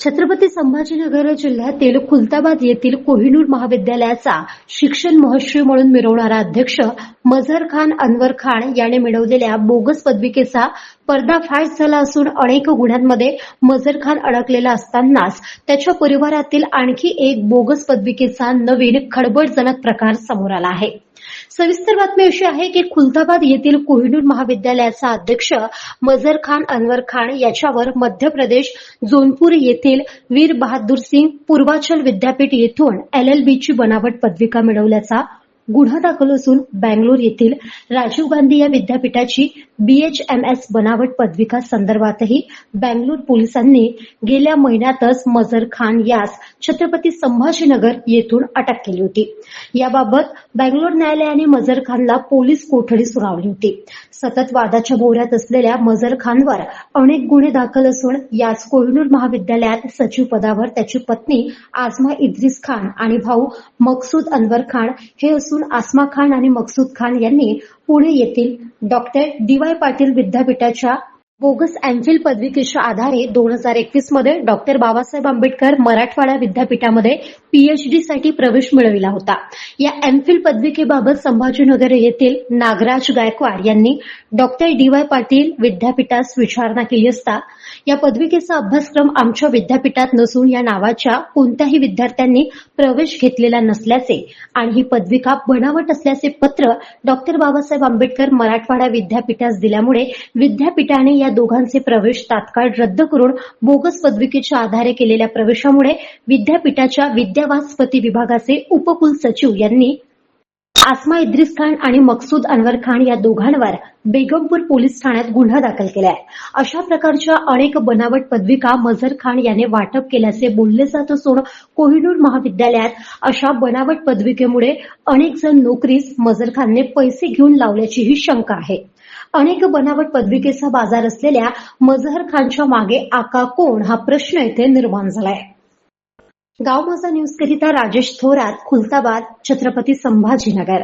छत्रपती संभाजीनगर जिल्ह्यातील खुलताबाद येथील कोहिनूर महाविद्यालयाचा शिक्षण महर्षी म्हणून मिरवणारा अध्यक्ष मझहर खान अनवर खान याने मिळवलेल्या बोगस पदविकेचा पर्दाफाश झाला असून अनेक गुन्ह्यांमध्ये मझहर खान अडकलेला असतानाच त्याच्या परिवारातील आणखी एक बोगस पदविकेचा नवीन खळबळजनक प्रकार समोर आला आहे। सविस्तर बातमी अशी आहे की खुलताबाद येथील कोहिनूर महाविद्यालयाचा अध्यक्ष मझहर खान अनवर खान याच्यावर मध्य प्रदेश जोनपूर येथील वीर बहादूर सिंग पूर्वांचल विद्यापीठ येथून LLB ची बनावट पदविका मिळवल्याचा गुन्हा दाखल असून बंगलोर येथील राजीव गांधी या विद्यापीठाची BHMS बनावट पदविका संदर्भातही बंगलोर पोलिसांनी गेल्या महिन्यातच मझहर खान यास छत्रपती संभाजीनगर येथून अटक केली होती। याबाबत बंगलोर न्यायालयाने मझहर खानला पोलीस कोठडी सुनावली होती। सतत वादाच्या भोवऱ्यात असलेल्या मझहर खानवर अनेक गुन्हे दाखल असून याच कोहिनूर महाविद्यालयात सचिव पदावर त्याची पत्नी आझमा इद्रिस खान आणि भाऊ मकसूद अनवर खान हे असून आसमा खान आणि मकसूद खान यांनी पुणे येथील डॉक्टर DY पाटील विद्यापीठाच्या बोगस एमफिल पदविकेच्या आधारे 2021 मध्ये डॉक्टर बाबासाहेब आंबेडकर मराठवाडा विद्यापीठामध्ये PhD साठी प्रवेश मिळविला होता। या एमफिल पदविकेबाबत संभाजीनगर येथील नागराज गायकवाड यांनी डॉक्टर DY पाटील विद्यापीठास विचारणा केली असता या पदविकेचा अभ्यासक्रम आमच्या विद्यापीठात नसून या नावाच्या कोणत्याही विद्यार्थ्यांनी प्रवेश घेतलेला नसल्याचे आणि ही पदविका बनावट असल्याचे पत्र डॉक्टर बाबासाहेब आंबेडकर मराठवाडा विद्यापीठास दिल्यामुळे विद्यापीठाने या दोघांचे प्रवेश तात्काळ रद्द करून बोगस पदविकेच्या आधारे केलेल्या प्रवेशामुळे विद्यापीठाच्या विद्यावाचस्पती विभागाचे उपकुलसचिव यांनी आसमा इद्रिस खान आणि मकसूद अनवर खान या दोघांवर बेगमपूर पोलीस ठाण्यात गुन्हा दाखल केलाय। अशा प्रकारच्या अनेक बनावट पदविका मझहर खान याने वाटप केल्याचे बोलले जात असून कोहिनूर महाविद्यालयात अशा बनावट पदविकेमुळे अनेक जण नोकरीस मझहर खानने पैसे घेऊन लावल्याचीही शंका आहे। अनेक बनावट पदविकेचा बाजार असलेल्या मझहर खानच्या मागे आका कोण हा प्रश्न येथे निर्माण झालाय। गाव माझा न्यूज करिता राजेश थोरात, खुलताबाद, छत्रपती संभाजीनगर।